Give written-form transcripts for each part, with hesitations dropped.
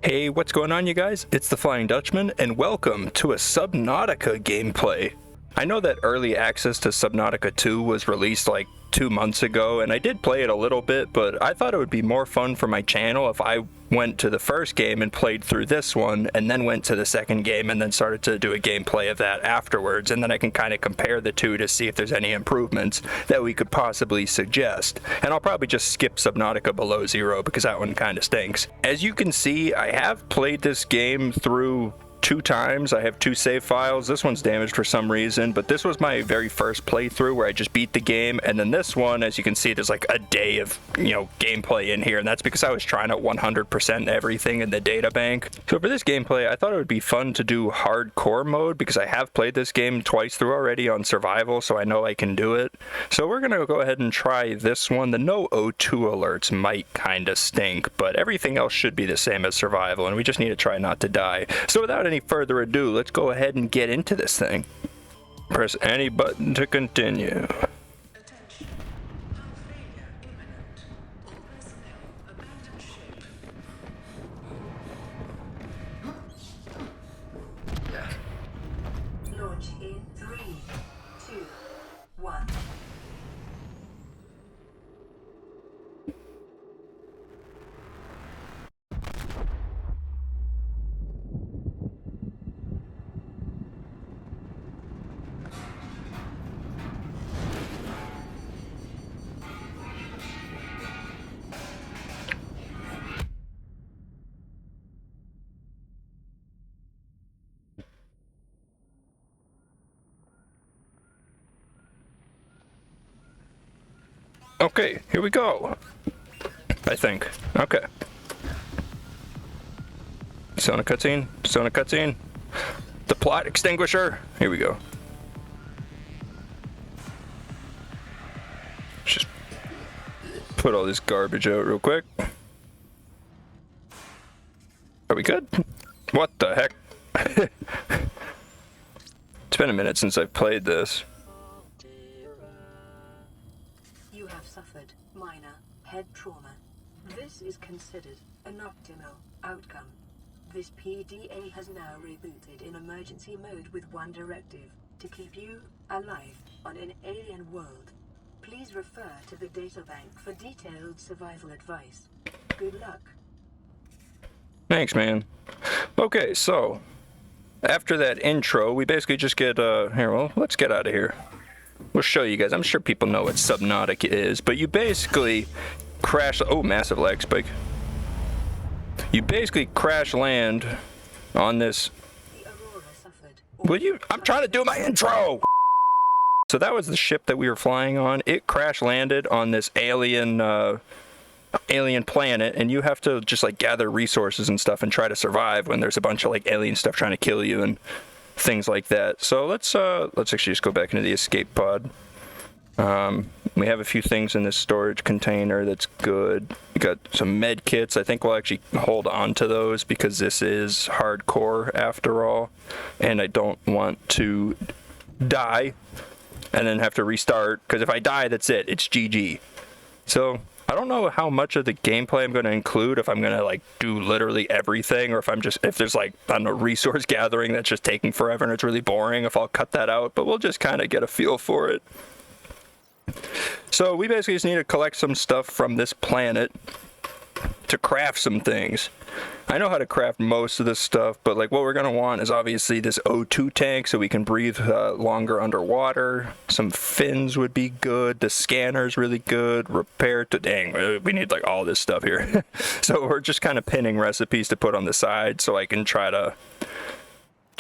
Hey, what's going on, you guys? It's the Flying Dutchman, and welcome to a Subnautica gameplay. I know that early access to Subnautica 2 was released like 2 months ago, and I did play it a little bit, but I thought it would be more fun for my channel if I went to the first game and played through this one, and then went to the second game and then started to do a gameplay of that afterwards, and then I can kind of compare the two to see if there's any improvements that we could possibly suggest. And I'll probably just skip Subnautica Below Zero because that one kind of stinks. As you can see, I have played this game through 2 times. I have 2 save files. This one's damaged for some reason, but this was my very first playthrough where I just beat the game, and then this one, as you can see, there's like a day of, gameplay in here, and that's because I was trying to 100% everything in the data bank. So for this gameplay, I thought it would be fun to do hardcore mode because I have played this game twice through already on survival, so I know I can do it. So we're gonna go ahead and try this one. The no O2 alerts might kind of stink, but everything else should be the same as survival, and we just need to try not to die. So without any further ado, let's go ahead and get into this thing. Press any button to continue. Attention. Hull failure imminent. All personnel abandon ship. Launch in 3, 2, 1. Okay, here we go. I think. Okay. Still in a cutscene. Still in a cutscene. The plot extinguisher. Here we go. Just put all this garbage out real quick. Are we good? What the heck? It's been a minute since I've played this. You have suffered minor head trauma. This is considered an optimal outcome. This PDA has now rebooted in emergency mode with one directive: to keep you alive on an alien world. Please refer to the databank for detailed survival advice. Good luck. Thanks, man. Okay, so after that intro, we basically just get let's get out of here. We'll show you guys. I'm sure people know what Subnautica is, but you basically crash. Oh, massive lag spike. You basically crash land on this. The Aurora suffered. Will you? I'm trying to do my intro. So that was the ship that we were flying on. It crash landed on this alien planet, and you have to just like gather resources and stuff and try to survive when there's a bunch of like alien stuff trying to kill you and things like that. So let's actually just go back into the escape pod. We have a few things in this storage container that's good. We got some med kits. I think we'll actually hold on to those because this is hardcore after all, and I don't want to die and then have to restart, because if I die, that's it. It's GG. So I don't know how much of the gameplay I'm going to include, if I'm going to like do literally everything, or if there's like, I don't know, resource gathering that's just taking forever and it's really boring, if I'll cut that out, but we'll just kind of get a feel for it. So we basically just need to collect some stuff from this planet to craft some things. I know how to craft most of this stuff, but like what we're going to want is obviously this O2 tank so we can breathe longer underwater. Some fins would be good. The scanner's really good. Repair to... Dang, we need like all this stuff here. So we're just kind of pinning recipes to put on the side so I can try to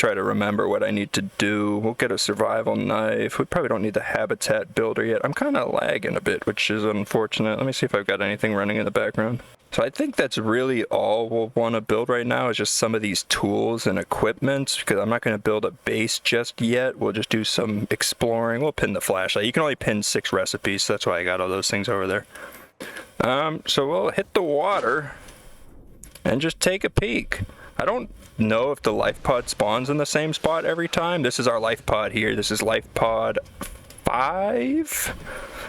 remember what I need to do. We'll get a survival knife. We probably don't need the habitat builder yet. I'm kind of lagging a bit, which is unfortunate. Let me see if I've got anything running in the background. So I think that's really all we'll want to build right now, is just some of these tools and equipment, because I'm not going to build a base just yet. We'll just do some exploring. We'll pin the flashlight. You can only pin 6 recipes, so that's why I got all those things over there. So we'll hit the water and just take a peek. I don't know if the life pod spawns in the same spot every time. This is our life pod here. This is life pod 5.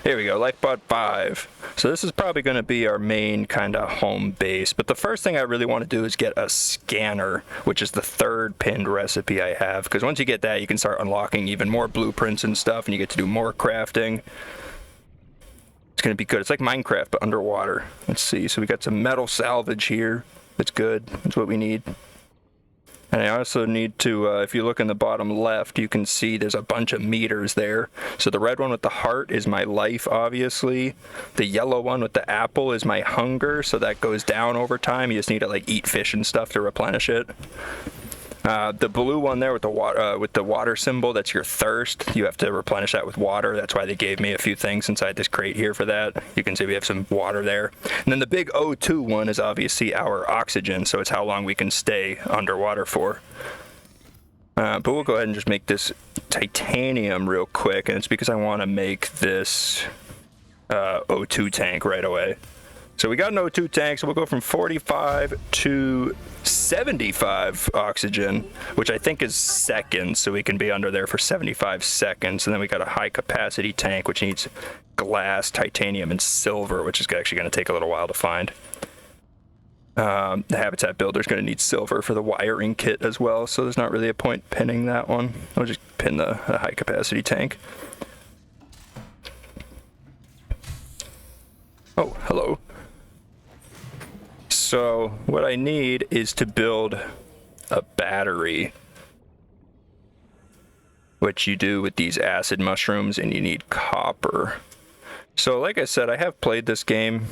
Here we go, lifebot 5. So this is probably going to be our main kind of home base. But the first thing I really want to do is get a scanner, which is the 3rd pinned recipe I have. Because once you get that, you can start unlocking even more blueprints and stuff, and you get to do more crafting. It's going to be good. It's like Minecraft, but underwater. Let's see. So we got some metal salvage here. That's good. That's what we need. And I also need to, if you look in the bottom left, you can see there's a bunch of meters there. So the red one with the heart is my life, obviously. The yellow one with the apple is my hunger, so that goes down over time. You just need to like eat fish and stuff to replenish it. The blue one there with the water symbol, that's your thirst. You have to replenish that with water. That's why they gave me a few things inside this crate here for that. You can see we have some water there. And then the big O2 one is obviously our oxygen, so it's how long we can stay underwater for. But we'll go ahead and just make this titanium real quick, and it's because I want to make this O2 tank right away. So we got an O2 tank, so we'll go from 45 to 75 oxygen, which I think is seconds, so we can be under there for 75 seconds. And then we got a high capacity tank, which needs glass, titanium, and silver, which is actually going to take a little while to find. The habitat builder is going to need silver for the wiring kit as well, so there's not really a point pinning that one. I'll just pin the high capacity tank. Oh, hello. So what I need is to build a battery, which you do with these acid mushrooms, and you need copper. So like I said, I have played this game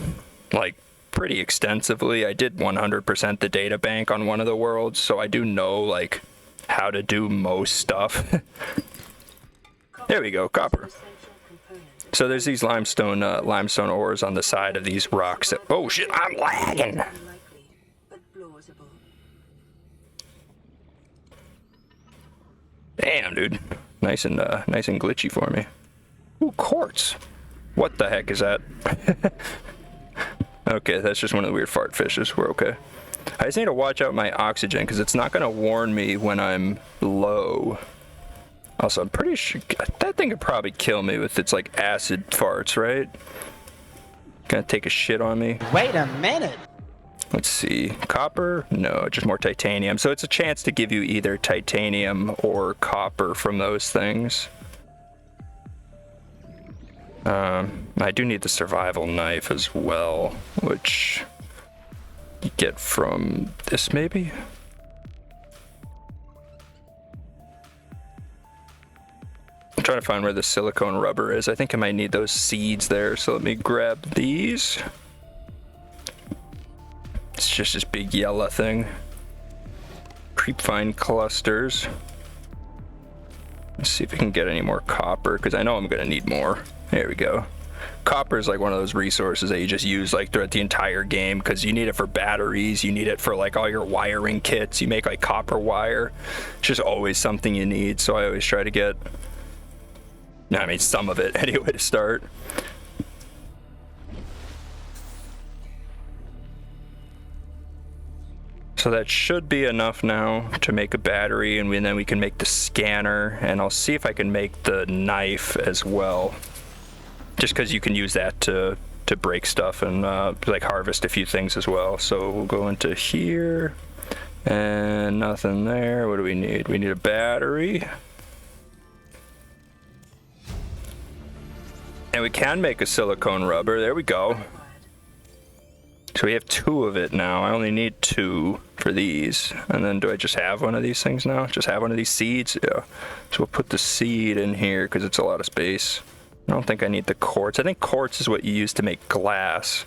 like pretty extensively. I did 100% the data bank on one of the worlds, so I do know like how to do most stuff. There we go, copper. So there's these limestone ores on the side of these rocks. Oh shit, I'm lagging. Damn, dude. Nice and glitchy for me. Ooh, quartz. What the heck is that? Okay, that's just one of the weird fart fishes. We're okay. I just need to watch out my oxygen because it's not gonna warn me when I'm low. Also, I'm pretty sure that thing could probably kill me with its like acid farts, right? Gonna take a shit on me. Wait a minute. Let's see. Copper? No, just more titanium. So it's a chance to give you either titanium or copper from those things. I do need the survival knife as well, which you get from this maybe? I'm trying to find where the silicone rubber is. I think I might need those seeds there, so let me grab these. It's just this big yellow thing. Creepvine clusters. Let's see if we can get any more copper, because I know I'm gonna need more. There we go. Copper is like one of those resources that you just use like throughout the entire game, because you need it for batteries, you need it for like all your wiring kits. You make like copper wire. It's just always something you need, so I always try to get, I mean, some of it anyway to start. So that should be enough now to make a battery, and then we can make the scanner, and I'll see if I can make the knife as well. Just because you can use that to break stuff and like harvest a few things as well. So we'll go into here, and nothing there. What do we need? We need a battery. And we can make a silicone rubber. There we go. So we have 2 of it now. I only need 2 for these. And then do I just have one of these things now? Just have one of these seeds? Yeah. So we'll put the seed in here because it's a lot of space. I don't think I need the quartz. I think quartz is what you use to make glass.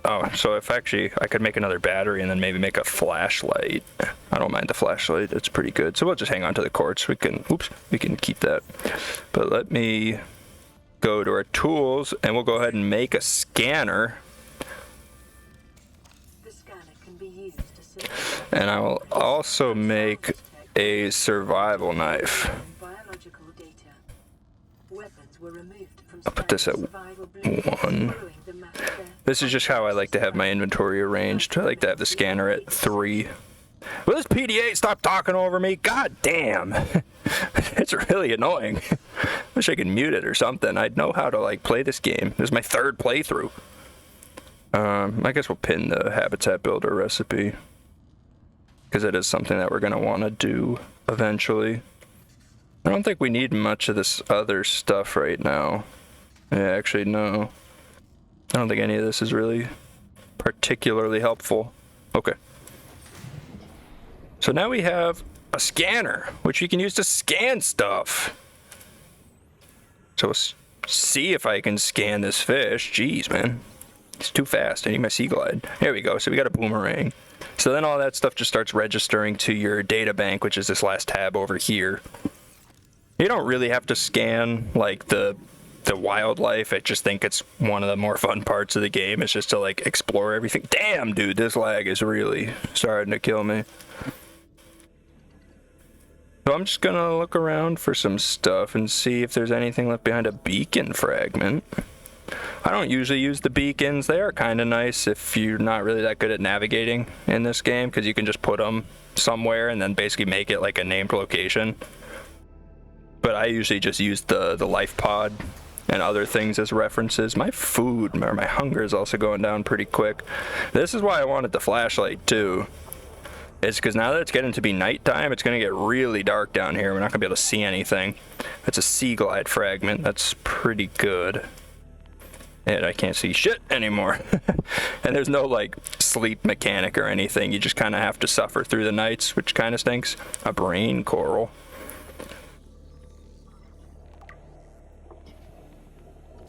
Oh, so if actually I could make another battery and then maybe make a flashlight. I don't mind the flashlight. It's pretty good. So we'll just hang on to the quartz. We can keep that. But let me go to our tools, and we'll go ahead and make a scanner. The scanner can be used to and I will also make a survival knife. biological data. Weapons were removed from I'll put this at 1. This is just how I like to have my inventory arranged. I like to have the scanner at 3. Will this PDA stop talking over me? God damn! It's really annoying. Wish I could mute it or something. I'd know how to like play this game. This is my third playthrough. I guess we'll pin the habitat builder recipe because it is something that we're gonna want to do eventually. I don't think we need much of this other stuff right now. Yeah, actually, no. I don't think any of this is really particularly helpful. Okay. So now we have a scanner, which we can use to scan stuff. So let's see if I can scan this fish. Jeez, man. It's too fast. I need my sea glide. There we go. So we got a boomerang. So then all that stuff just starts registering to your data bank, which is this last tab over here. You don't really have to scan like the wildlife. I just think it's one of the more fun parts of the game. It's just to like explore everything. Damn, dude, this lag is really starting to kill me. So I'm just gonna look around for some stuff and see if there's anything left behind a beacon fragment. I don't usually use the beacons. They are kind of nice if you're not really that good at navigating in this game, because you can just put them somewhere and then basically make it like a named location. But I usually just use the life pod and other things as references. My food, or my hunger is also going down pretty quick. This is why I wanted the flashlight too. It's because now that it's getting to be nighttime, it's going to get really dark down here. We're not going to be able to see anything. It's a sea glide fragment. That's pretty good. And I can't see shit anymore. And there's no like sleep mechanic or anything. You just kind of have to suffer through the nights, which kind of stinks. A brain coral.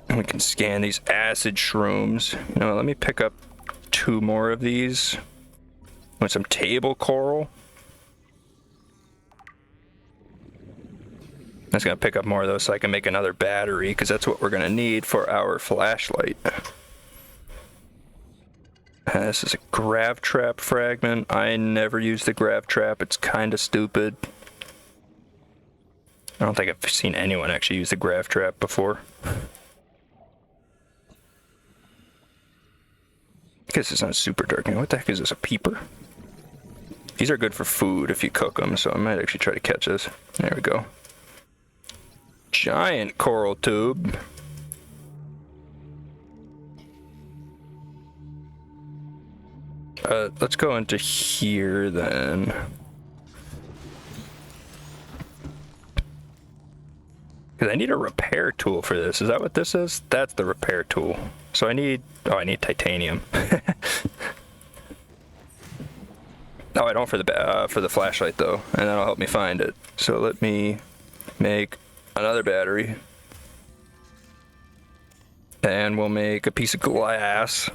And we can scan these acid shrooms. You know, let me pick up 2 more of these. Want some table coral. I'm just gonna pick up more of those so I can make another battery, because that's what we're gonna need for our flashlight. This is a grav trap fragment. I never use the grav trap. It's kind of stupid. I don't think I've seen anyone actually use the grav trap before. I guess it's not super dark. What the heck is this, a peeper? These are good for food if you cook them, so I might actually try to catch this. There we go. Giant coral tube. Let's go into here then. Because I need a repair tool for this. Is that what this is? That's the repair tool. So I need titanium. No, I don't for the flashlight though, and that'll help me find it. So let me make another battery, and we'll make a piece of glass,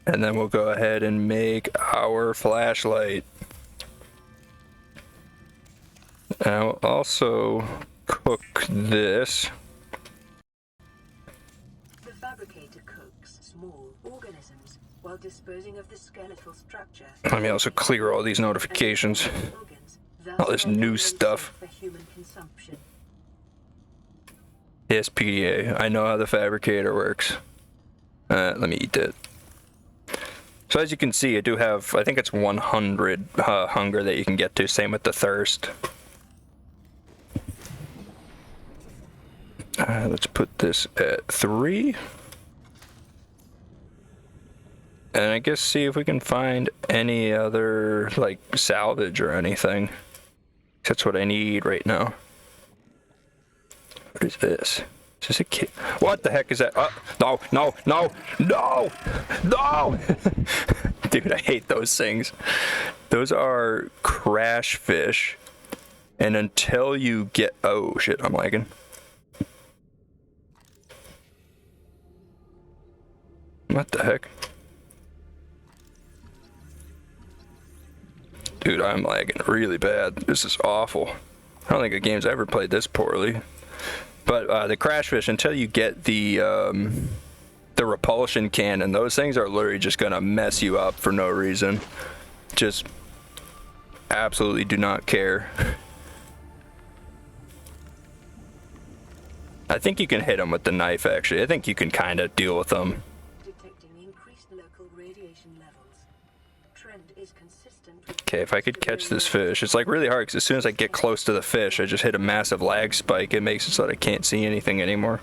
and then we'll go ahead and make our flashlight. And I'll also cook this. The fabricator cooks small organisms while disposing of the skeletal structure. Let me also clear all these notifications. All this new stuff. For human consumption. Yes, PDA. I know how the fabricator works. Let me eat it. So as you can see, I do have, I think it's 100 hunger that you can get to. Same with the thirst. Let's put this at 3. And I guess see if we can find any other, like, salvage or anything. That's what I need right now. What is this? Is this a kid? What the heck is that? No, no, no, no, no! Dude, I hate those things. Those are crash fish. And until you get... Oh, shit, I'm lagging. What the heck? Dude, I'm lagging really bad. This is awful. I don't think a game's ever played this poorly. But the crash fish, until you get the repulsion cannon, those things are literally just gonna mess you up for no reason. Just absolutely do not care. I think you can hit them with the knife, actually. I think you can kind of deal with them. Detecting increased local radiation levels. trend is consistent with Okay, if I could catch this fish. It's like really hard because as soon as I get close to the fish, I just hit a massive lag spike. It makes it so that I can't see anything anymore.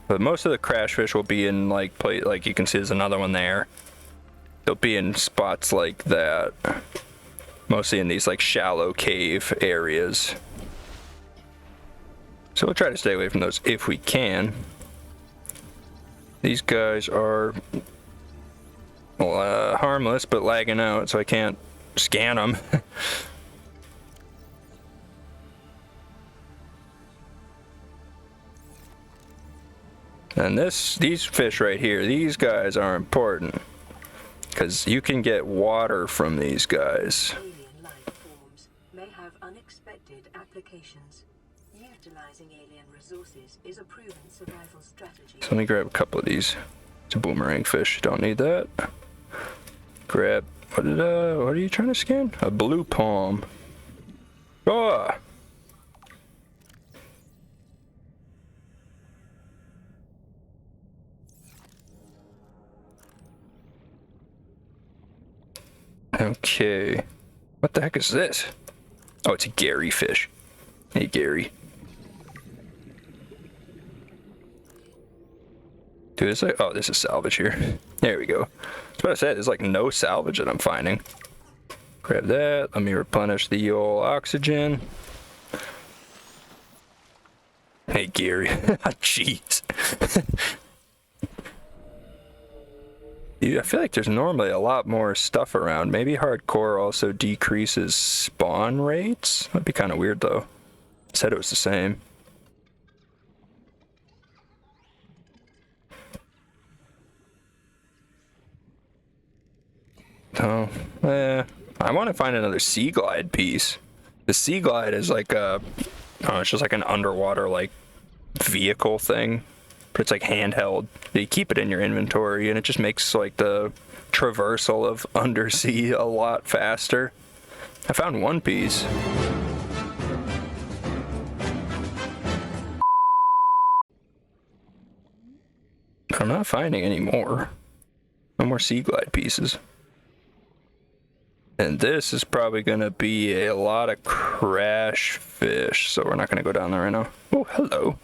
But most of the crash fish will be in like you can see there's another one there. They'll be in spots like that. Mostly in these like shallow cave areas. So we'll try to stay away from those if we can. These guys are harmless but lagging out, so I can't scan them. And these fish right here, these guys are important because you can get water from these guys. alien life forms may have unexpected applications. Utilizing alien resources is a proven survival strategy. So let me grab a couple of these. It's a boomerang fish. Don't need that. Grab what are you trying to scan? A blue palm. Oh! Okay. What the heck is this? Oh, it's a Gary fish. Hey, Gary. Dude, it's like, oh, this is salvage here. There we go. That's what I said. There's like no salvage that I'm finding. Grab that. Let me replenish the old oxygen. Hey, Gary. Jeez. Dude, I feel like there's normally a lot more stuff around. Maybe hardcore also decreases spawn rates. That'd be kind of weird though. Said it was the same. Oh, I want to find another Sea Glide piece. The Sea Glide is like a, oh, it's just like an underwater like vehicle thing. But it's like handheld. You keep it in your inventory and it just makes like the traversal of undersea a lot faster. I found one piece. I'm not finding any more. No more Sea Glide pieces. And this is probably gonna be a lot of crash fish, so we're not gonna go down there right now. Oh, hello.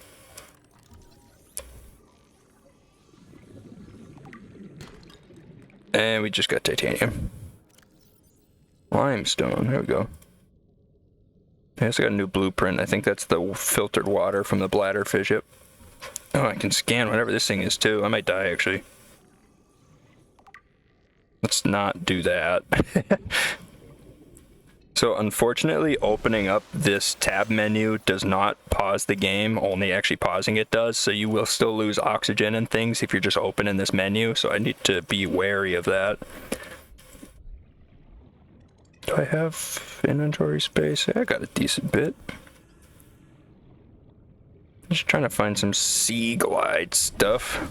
And we just got titanium. Limestone, there we go. I also got a new blueprint. I think that's the filtered water from the bladderfish. Yep. Oh, I can scan whatever this thing is too. I might die actually. Let's not do that. So unfortunately, opening up this tab menu does not pause the game, only actually pausing it does, so you will still lose oxygen and things if you're just opening this menu, so I need to be wary of that. Do I have inventory space? I got a decent bit. Just trying to find some Sea Glide stuff.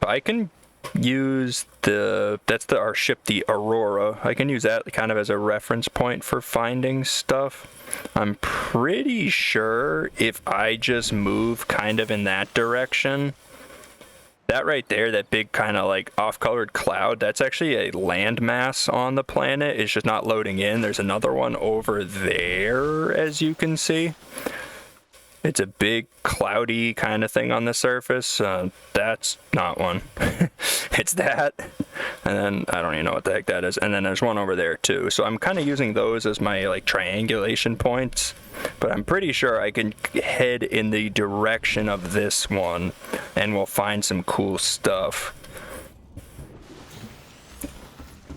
I can use our ship, the Aurora. I can use that kind of as a reference point for finding stuff. I'm pretty sure if I just move kind of in that direction, that right there, that big kind of like off-colored cloud, that's actually a landmass on the planet. It's just not loading in. There's another one over there, as you can see. It's a big cloudy kind of thing on the surface. That's not one. It's that. And then I don't even know what the heck that is. And then there's one over there too. So I'm kind of using those as my like triangulation points. But I'm pretty sure I can head in the direction of this one and we'll find some cool stuff.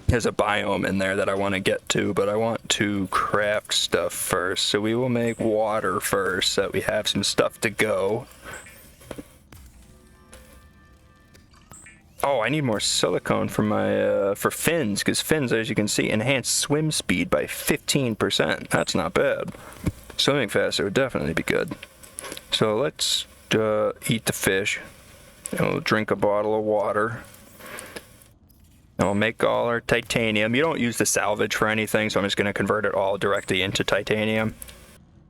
There's a biome in there that I want to get to, but I want to craft stuff first. So we will make water first so that we have some stuff to go. Oh, I need more silicone for my for fins, because fins, as you can see, enhance swim speed by 15%. That's not bad. Swimming faster would definitely be good. So let's eat the fish, and we'll drink a bottle of water. And we'll make all our titanium. You don't use the salvage for anything, so I'm just going to convert it all directly into titanium.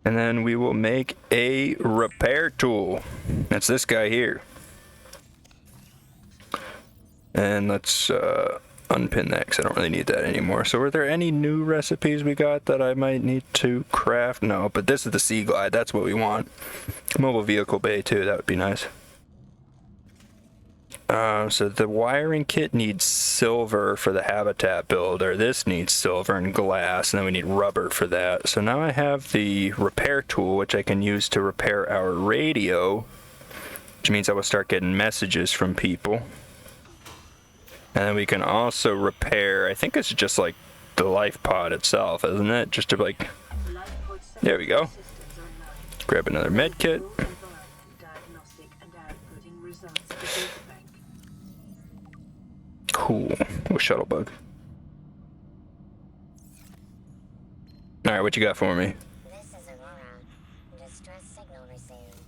And then we will make a repair tool. That's this guy here. And let's unpin that because I don't really need that anymore. So were there any new recipes we got that I might need to craft? No, but this is the Sea Glide. That's what we want. Mobile vehicle bay too. That would be nice. So the wiring kit needs silver for the habitat builder. This needs silver and glass, and then we need rubber for that. So now I have the repair tool, which I can use to repair our radio, which means I will start getting messages from people. And then we can also repair, I think it's just like the life pod itself, isn't it? Just to like, there we go. Grab another med kit. Cool. Oh, shuttle bug. Alright, what you got for me? This is Aurora. Distress signal received.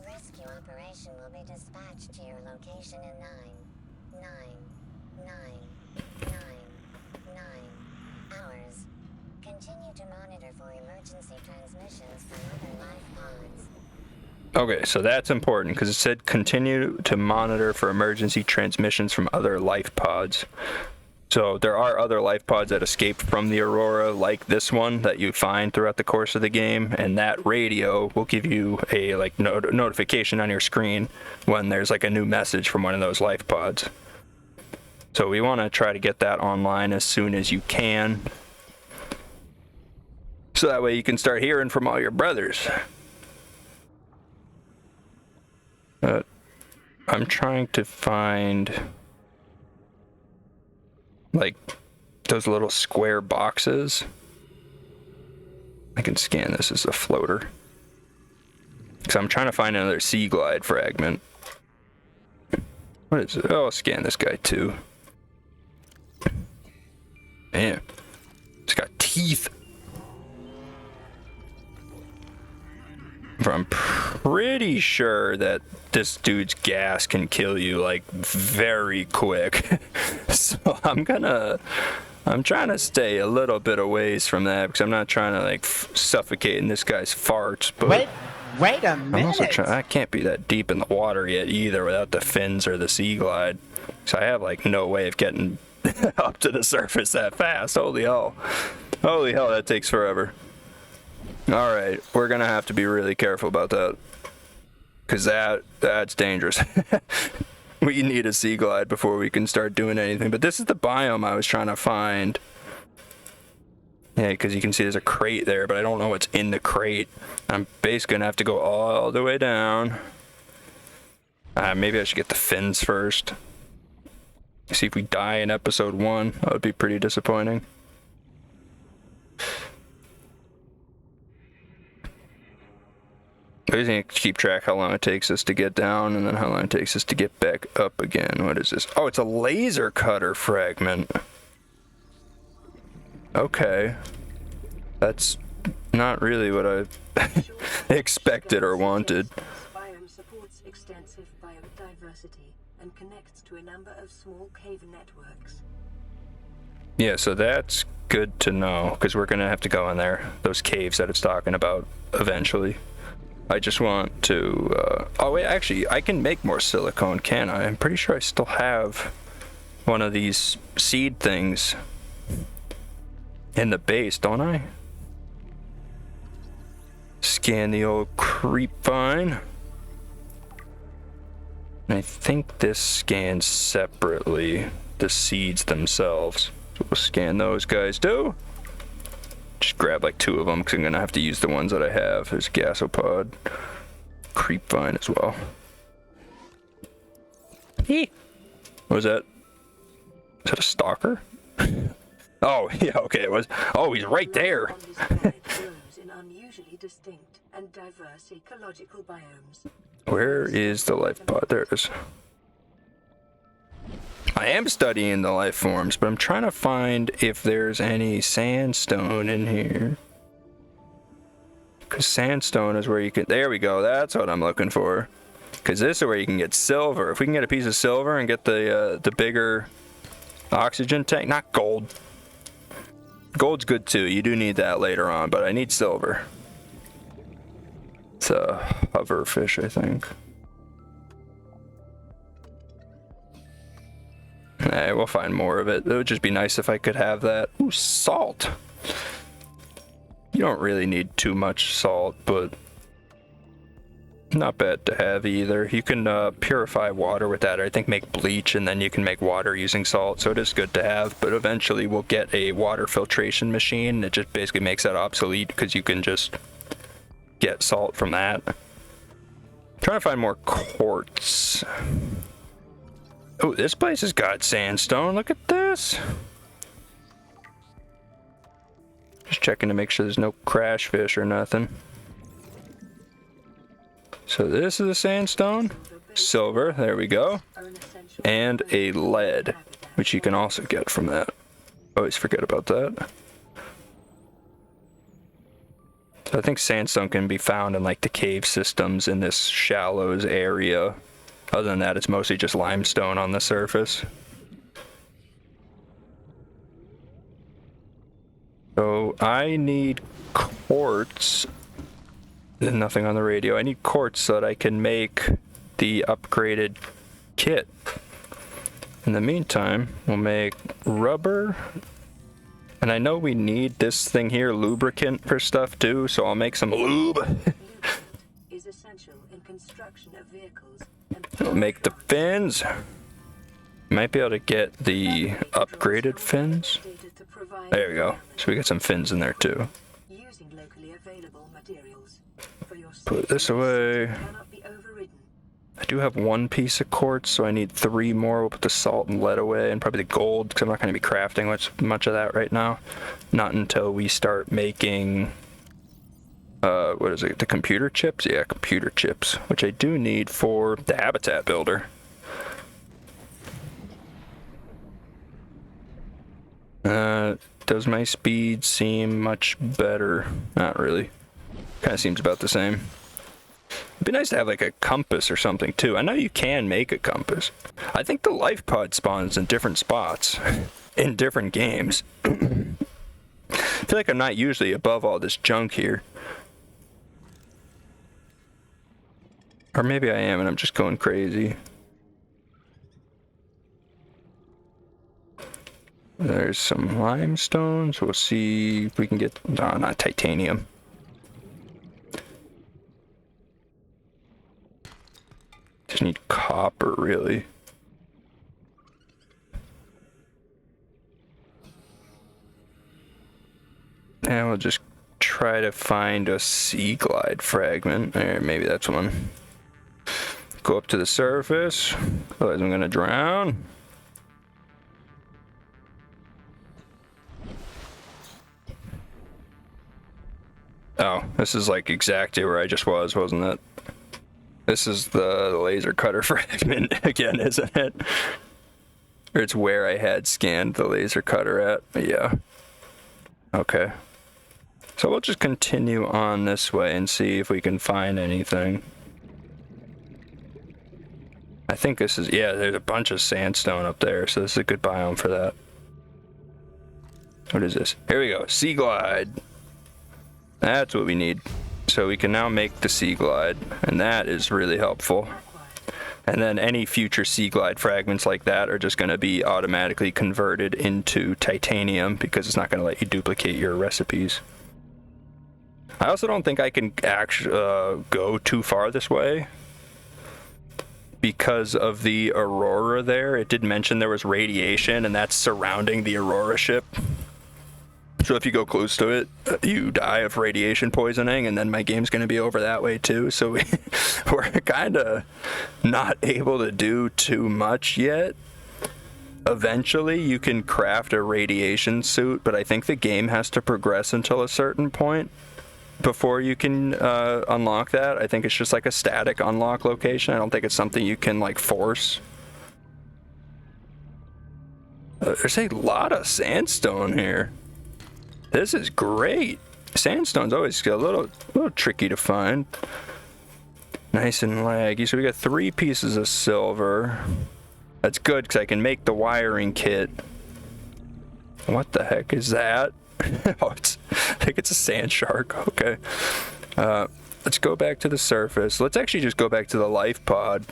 Rescue operation will be dispatched to your location in 9 hours. Continue to monitor for emergency transmissions from other life pods. Okay, so that's important because it said continue to monitor for emergency transmissions from other life pods. So there are other life pods that escape from the Aurora, like this one that you find throughout the course of the game, and that radio will give you a like notification on your screen when there's like a new message from one of those life pods. So we want to try to get that online as soon as you can, so that way you can start hearing from all your brothers. I'm trying to find like those little square boxes. I can scan this as a floater because I'm trying to find another Sea Glide fragment. What is it? Oh, I'll scan this guy too. Man, it's got teeth. I'm pretty sure that this dude's gas can kill you like very quick. So I'm trying to stay a little bit away from that because I'm not trying to like suffocate in this guy's farts. But wait a minute. I'm also I can't be that deep in the water yet either without the fins or the Sea Glide. So I have like no way of getting up to the surface that fast. Holy hell. Holy hell, that takes forever. Alright, we're gonna have to be really careful about that. Because that's dangerous. We need a Sea Glide before we can start doing anything. But this is the biome I was trying to find. Yeah, because you can see there's a crate there, but I don't know what's in the crate. I'm basically gonna have to go all the way down. Maybe I should get the fins first. See if we die in episode 1. That would be pretty disappointing. I just need to keep track how long it takes us to get down and then how long it takes us to get back up again. What is this? Oh, it's a laser cutter fragment. Okay. That's not really what I expected or wanted. Biome supports extensive biodiversity and connects to a number of small cave networks. Yeah, so that's good to know because we're going to have to go in there. Those caves that it's talking about eventually. I just want to, oh wait, actually, I can make more silicone, can I? I'm pretty sure I still have one of these seed things in the base, don't I? Scan the old creep vine. And I think this scans separately the seeds themselves. So we'll scan those guys too. Just grab like 2 of them because I'm gonna have to use the ones that I have. There's gasopod, creep vine as well. What was that? Is that a stalker? Oh yeah, okay, it was. Oh, he's right there. In unusually distinct and diverse ecological biomes. Where is the life pod? There it is. I am studying the life forms, but I'm trying to find if there's any sandstone in here. Because sandstone is where you can... There we go, that's what I'm looking for. Because this is where you can get silver. If we can get a piece of silver and get the bigger oxygen tank... Not gold. Gold's good too, you do need that later on, but I need silver. It's a hoverfish, I think. We'll find more of it. It would just be nice if I could have that. Ooh, salt. You don't really need too much salt, but not bad to have either. You can purify water with that, or I think make bleach, and then you can make water using salt, so it is good to have. But eventually we'll get a water filtration machine. It just basically makes that obsolete because you can just get salt from that. Trying to find more quartz. Oh, this place has got sandstone. Look at this. Just checking to make sure there's no crash fish or nothing. So this is a sandstone, silver, there we go, and a lead, which you can also get from that. Always forget about that. So I think sandstone can be found in like the cave systems in this shallows area. Other than that, it's mostly just limestone on the surface. So I need quartz. Nothing on the radio. I need quartz so that I can make the upgraded kit. In the meantime, we'll make rubber. And I know we need this thing here, lubricant for stuff too, so I'll make some lube. Is essential in construction of vehicles. I'll make the fins. Might be able to get the upgraded fins. There we go. So we got some fins in there too. Using locally available materials. Put this away. I do have one piece of quartz, so I need 3 more. We'll put the salt and lead away, and probably the gold, because I'm not going to be crafting much of that right now. Not until we start making, what is it, the computer chips? Yeah, computer chips, which I do need for the habitat builder. Does my speed seem much better? Not really. Kind of seems about the same. It'd be nice to have like a compass or something too. I know you can make a compass. I think the life pod spawns in different spots in different games. I feel like I'm not usually above all this junk here. Or maybe I am and I'm just going crazy. There's some limestone, so we'll see if we can get, no, not titanium. Just need copper, really. And we'll just try to find a sea glide fragment. There, maybe that's one. Go up to the surface, otherwise I'm gonna drown. Oh, this is like exactly where I just was, wasn't it? This is the laser cutter fragment again, isn't it? Or it's where I had scanned the laser cutter at. Yeah. Okay. So we'll just continue on this way and see if we can find anything. I think this is, yeah, there's a bunch of sandstone up there, so this is a good biome for that. What is this? Here we go, sea glide. That's what we need. So we can now make the sea glide, and that is really helpful. And then any future sea glide fragments like that are just going to be automatically converted into titanium because it's not going to let you duplicate your recipes. I also don't think I can actually go too far this way because of the Aurora there. It did mention there was radiation, and that's surrounding the Aurora ship. So if you go close to it, you die of radiation poisoning, and then my game's going to be over that way too. So we're kind of not able to do too much yet. Eventually, you can craft a radiation suit, but I think the game has to progress until a certain point before you can unlock that. I think it's just like a static unlock location. I don't think it's something you can like force. There's a lot of sandstone here. This is great. Sandstone's always a little tricky to find. Nice and laggy. So we got 3 pieces of silver. That's good because I can make the wiring kit. What the heck is that? Oh, I think it's a sand shark. Okay. Let's go back to the surface. Let's actually just go back to the life pod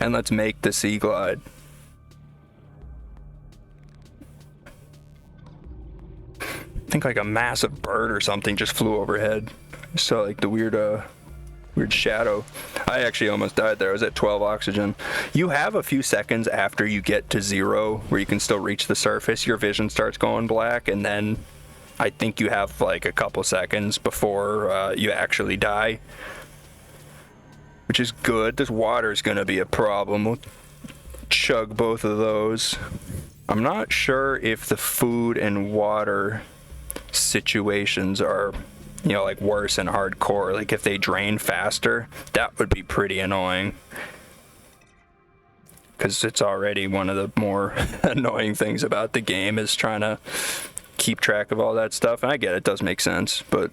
and let's make the sea glide. think like a massive bird or something just flew overhead. So like the weird shadow. I actually almost died there. I was at 12 oxygen. You have a few seconds after you get to 0 where you can still reach the surface. Your vision starts going black, and then I think you have like a couple seconds before you actually die, which is good. This water's gonna be a problem. We'll chug both of those. I'm not sure if the food and water situations are, you know, like worse and hardcore. Like if they drain faster, that would be pretty annoying, because it's already one of the more annoying things about the game is trying to keep track of all that stuff. And I get it, does make sense, but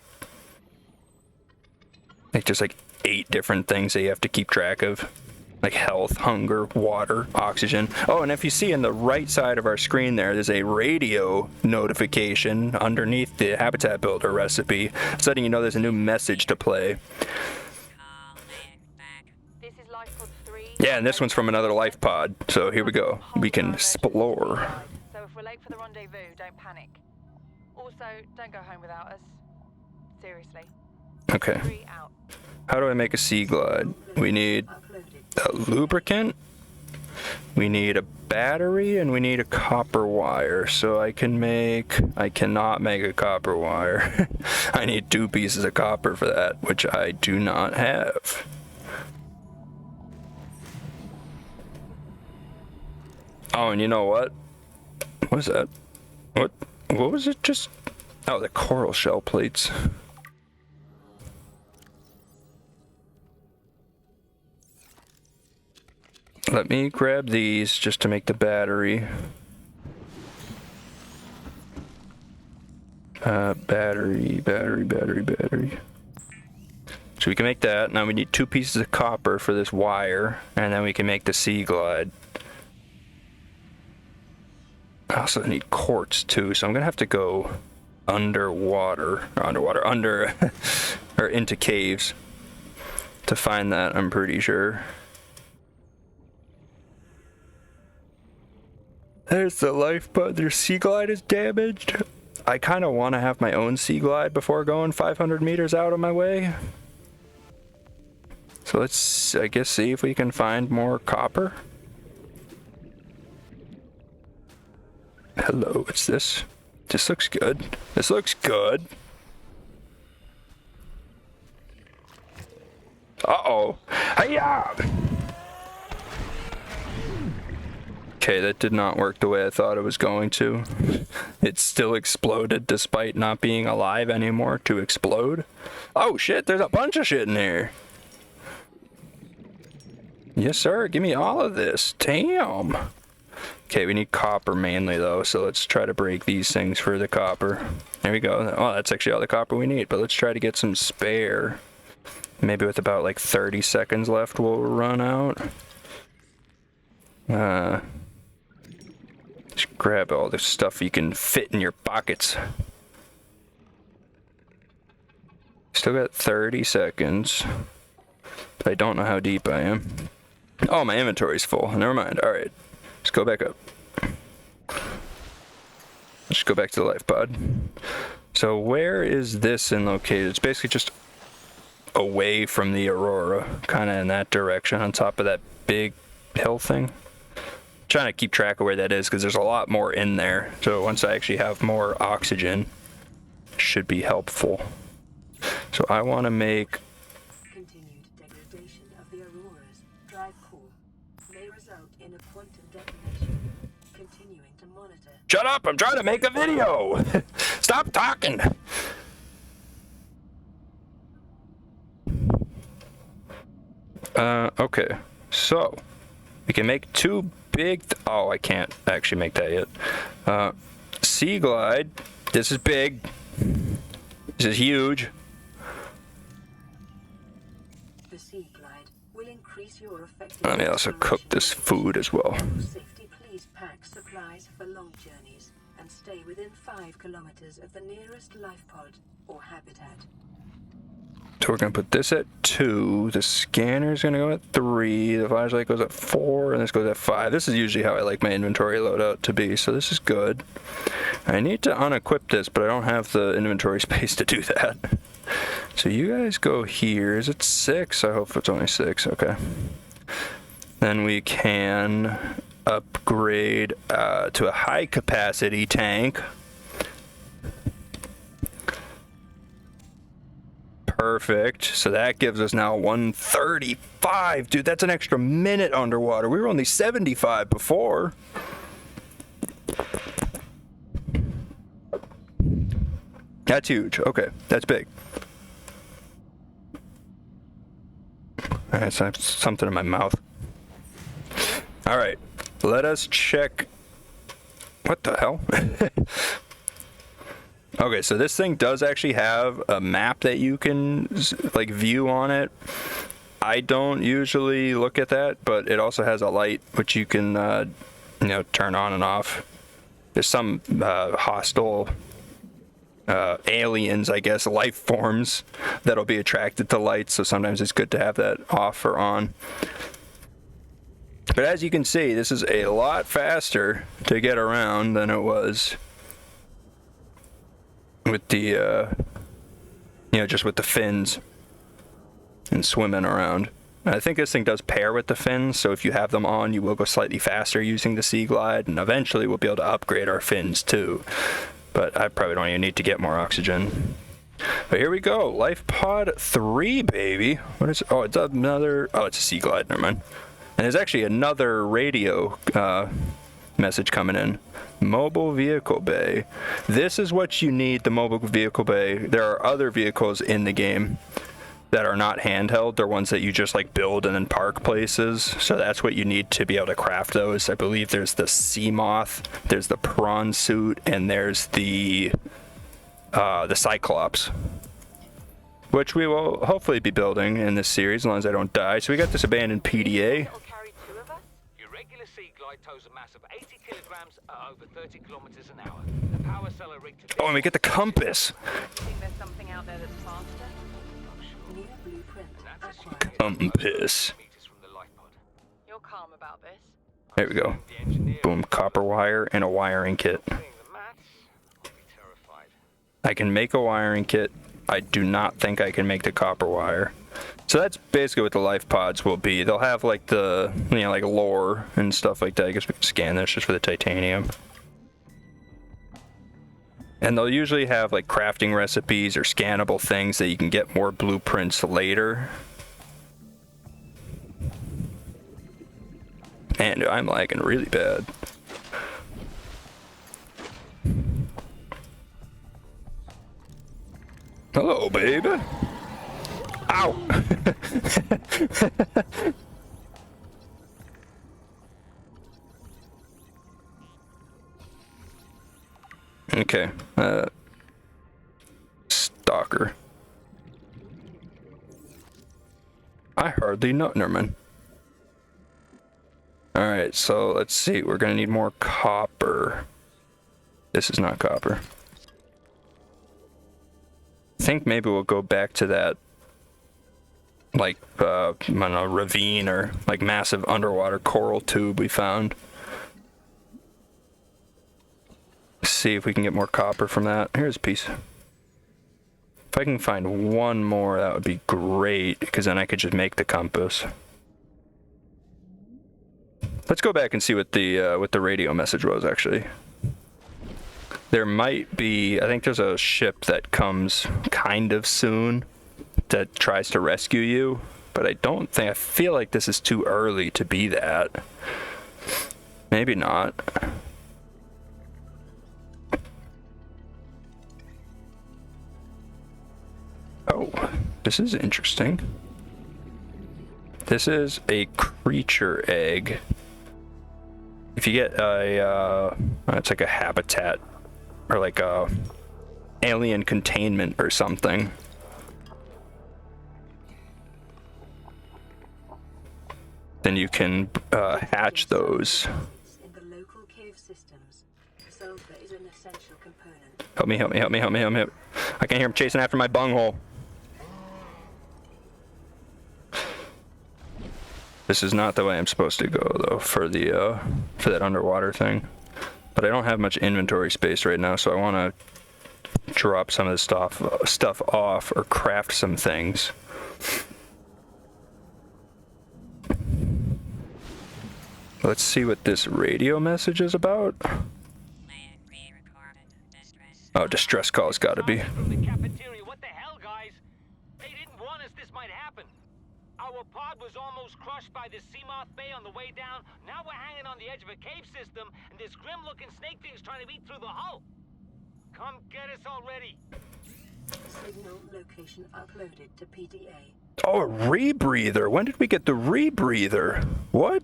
like just like 8 different things that you have to keep track of, like health, hunger, water, oxygen. Oh, and if you see on the right side of our screen there's a radio notification underneath the habitat builder recipe. It's letting you know there's a new message to play. This is life pod 3. Yeah, and this one's from another life pod. So here we go. We can explore. So if we're late for the rendezvous, don't panic. Also, don't go home without us. Seriously. Okay. 3 out. How do I make a sea glide? We need a lubricant, we need a battery, and we need a copper wire. So I cannot make a copper wire. I need 2 pieces of copper for that, which I do not have. Oh, and you know what? What is that? What was it just? Oh, the coral shell plates. Let me grab these just to make the battery. Battery. So we can make that. Now we need 2 pieces of copper for this wire, and then we can make the sea glide. I also need quartz too, so I'm gonna have to go under or into caves to find that, I'm pretty sure. There's the life pod. Their sea glide is damaged. I kind of want to have my own sea glide before going 500 meters out of my way. So let's, I guess, see if we can find more copper. Hello, what's this? This looks good. This looks good. Uh-oh. Hi-ya! Okay, that did not work the way I thought it was going to. It still exploded despite not being alive anymore to explode. Oh shit, there's a bunch of shit in here. Yes sir, give me all of this. Damn. Okay, we need copper mainly though, so let's try to break these things for the copper. There we go. Oh, that's actually all the copper we need, but let's try to get some spare. Maybe with about like 30 seconds left we'll run out. Just grab all this stuff you can fit in your pockets. Still got 30 seconds. But I don't know how deep I am. Oh, my inventory's full. Never mind. Alright. Let's go back up. Let's go back to the life pod. So where is this located? It's basically just away from the Aurora. Kind of in that direction on top of that big hill thing. Trying to keep track of where that is because there's a lot more in there. So once I actually have more oxygen, should be helpful. So I want to make Continued degradation of the Aurora's drive core may result in a quantum detonation. Continuing to monitor. Shut up! I'm trying to make a video! Stop talking! Okay. So, we can make 2 big... oh, I can't actually make that yet. Sea glide. This is big. This is huge. The sea glide will increase your effective. Let me also cook this food as well. For safety, please pack supplies for long journeys and stay within 5 kilometers of the nearest life pod or habitat. So we're gonna put this at 2. The scanner's gonna go at 3. The flashlight goes at 4, and this goes at 5. This is usually how I like my inventory loadout to be, so this is good. I need to unequip this, but I don't have the inventory space to do that. So you guys go here. Is it 6? I hope it's only 6. Okay. Then we can upgrade to a high capacity tank. Perfect. So that gives us now 135. Dude, that's an extra minute underwater. We were only 75 before. That's huge. Okay, that's big. Alright, so I have something in my mouth. Alright, let us check. What the hell? Okay, so this thing does actually have a map that you can like view on it. I don't usually look at that, but it also has a light which you can turn on and off. There's some hostile aliens, I guess, life forms that'll be attracted to lights, so sometimes it's good to have that off or on. But as you can see, this is a lot faster to get around than it was with the just with the fins and swimming around. And I think this thing does pair with the fins, so if you have them on, you will go slightly faster using the Sea Glide, and eventually we'll be able to upgrade our fins too. But I probably don't even need to get more oxygen. But here we go, Life Pod 3, baby. What is? Oh, it's another. Oh, it's a Sea Glide. Never mind. And there's actually another radio message coming in. Mobile vehicle bay. This is what you need, the mobile vehicle bay. There are other vehicles in the game that are not handheld. They're ones that you just like build and then park places. So that's what you need to be able to craft those. I believe there's the sea moth, there's the prawn suit, and there's the Cyclops, which we will hopefully be building in this series as long as I don't die. So we got this abandoned PDA. Tows a mass of 80 kilograms at over 30 kilometers an hour. The power cellar rig to Oh, and we get the compass. Think there's something out there that's faster? New blueprint acquired. Compass. You're calm about this. There we go. Boom, copper wire and a wiring kit. I can make a wiring kit. I do not think I can make the copper wire. So that's basically what the life pods will be. They'll have like the, like lore and stuff like that. I guess we can scan this just for the titanium. And they'll usually have like crafting recipes or scannable things that you can get more blueprints later. And I'm lagging really bad. Hello, baby. Ow! Okay. Stalker. I hardly know. Never mind. Alright, so let's see. We're gonna need more copper. This is not copper. I think maybe we'll go back to that, like, I don't know, ravine or like massive underwater coral tube we found. See if we can get more copper from that. Here's a piece. If I can find one more, that would be great, because then I could just make the compass. Let's go back and see what the radio message was, actually. There might be, I think there's a ship that comes kind of soon that tries to rescue you, but I feel like this is too early to be that. Maybe not. Oh, this is interesting. This is a creature egg. If you get it's like a habitat or like a alien containment or something. Then you can hatch those. In the local cave systems, sulfur is an essential component. Help me. I can hear him chasing after my bunghole. This is not the way I'm supposed to go though for the for that underwater thing. But I don't have much inventory space right now, so I want to drop some of the stuff off or craft some things. Let's see what this radio message is about. Oh, distress call's gotta be. From the cafeteria. What the hell, guys? They didn't warn us this might happen. Our pod was almost crushed by this Seamoth Bay on the way down. Now we're hanging on the edge of a cave system, and this grim-looking snake thing's trying to eat through the hull. Come get us already. Signal location uploaded to PDA. Oh, a rebreather. When did we get the rebreather? What?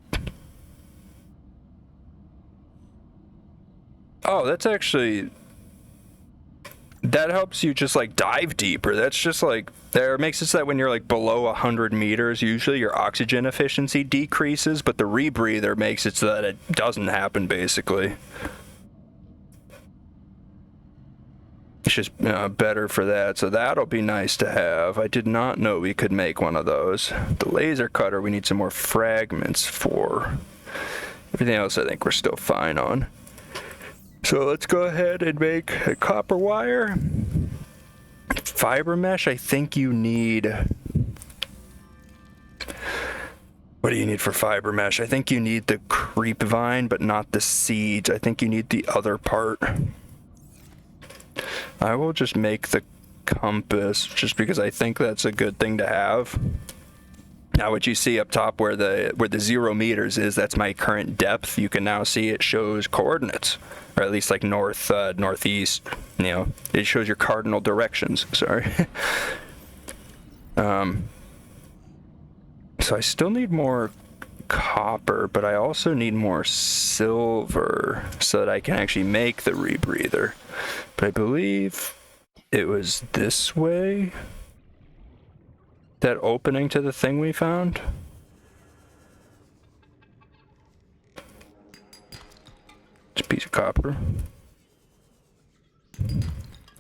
Oh, that's actually... That helps you just like dive deeper. That's just like, there makes it so that when you're like below 100 meters, usually your oxygen efficiency decreases, but the rebreather makes it so that it doesn't happen basically. It's just better for that, so that'll be nice to have. I did not know we could make one of those. The laser cutter we need some more fragments for. Everything else I think we're still fine on. So let's go ahead and make a copper wire. Fiber mesh, I think you need... What do you need for fiber mesh? I think you need the creep vine, but not the seeds. I think you need the other part. I will just make the compass, just because I think that's a good thing to have. Now what you see up top where the 0 meters is, that's my current depth. You can now see it shows coordinates, or at least like north, northeast, you know, it shows your cardinal directions, sorry. So I still need more copper, but I also need more silver so that I can actually make the rebreather. But I believe it was this way. That opening to the thing we found? It's a piece of copper.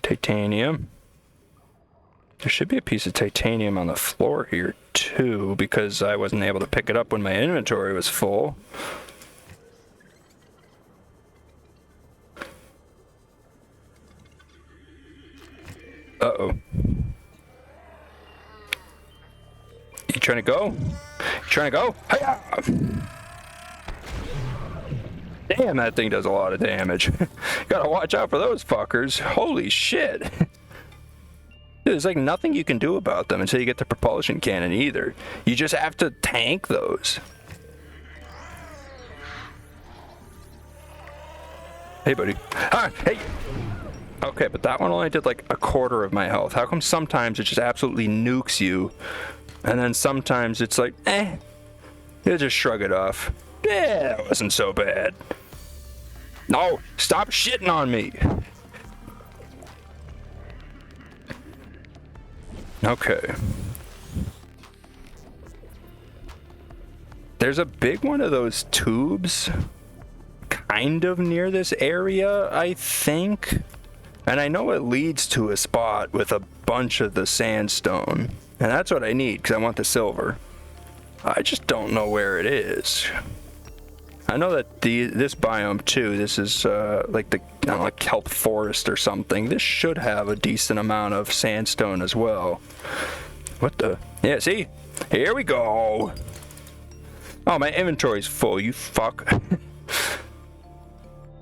Titanium. There should be a piece of titanium on the floor here too, because I wasn't able to pick it up when my inventory was full. Uh-oh. You trying to go? You trying to go? Hi-ya! Damn, that thing does a lot of damage. Gotta watch out for those fuckers. Holy shit. Dude, there's like nothing you can do about them until you get the propulsion cannon either. You just have to tank those. Hey, buddy. Ah, hey! Okay, but that one only did like a quarter of my health. How come sometimes it just absolutely nukes you, and then sometimes it's like, you just shrug it off. Yeah, it wasn't so bad. No, stop shitting on me. Okay. There's a big one of those tubes kind of near this area, I think. And I know it leads to a spot with a bunch of the sandstone. And that's what I need, because I want the silver. I just don't know where it is. I know that this biome too, this is like the, I don't know, like kelp forest or something. This should have a decent amount of sandstone as well. What the? Yeah, see? Here we go. Oh, my inventory's full, you fuck.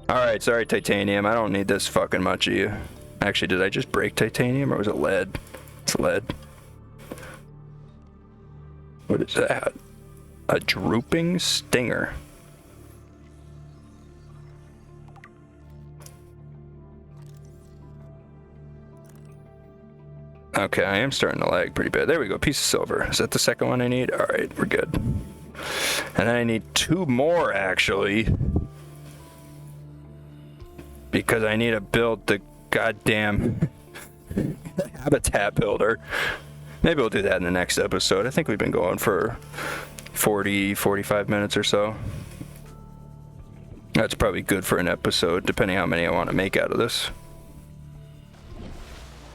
Alright, sorry titanium, I don't need this fucking much of you. Actually, did I just break titanium or was it lead? It's lead. What is that? A drooping stinger. Okay, I am starting to lag pretty bad. There we go, piece of silver. Is that the second one I need? Alright, we're good. And then I need 2 more, actually. Because I need to build the goddamn habitat builder. Maybe we'll do that in the next episode. I think we've been going for 45 minutes or so. That's probably good for an episode, depending how many I want to make out of this.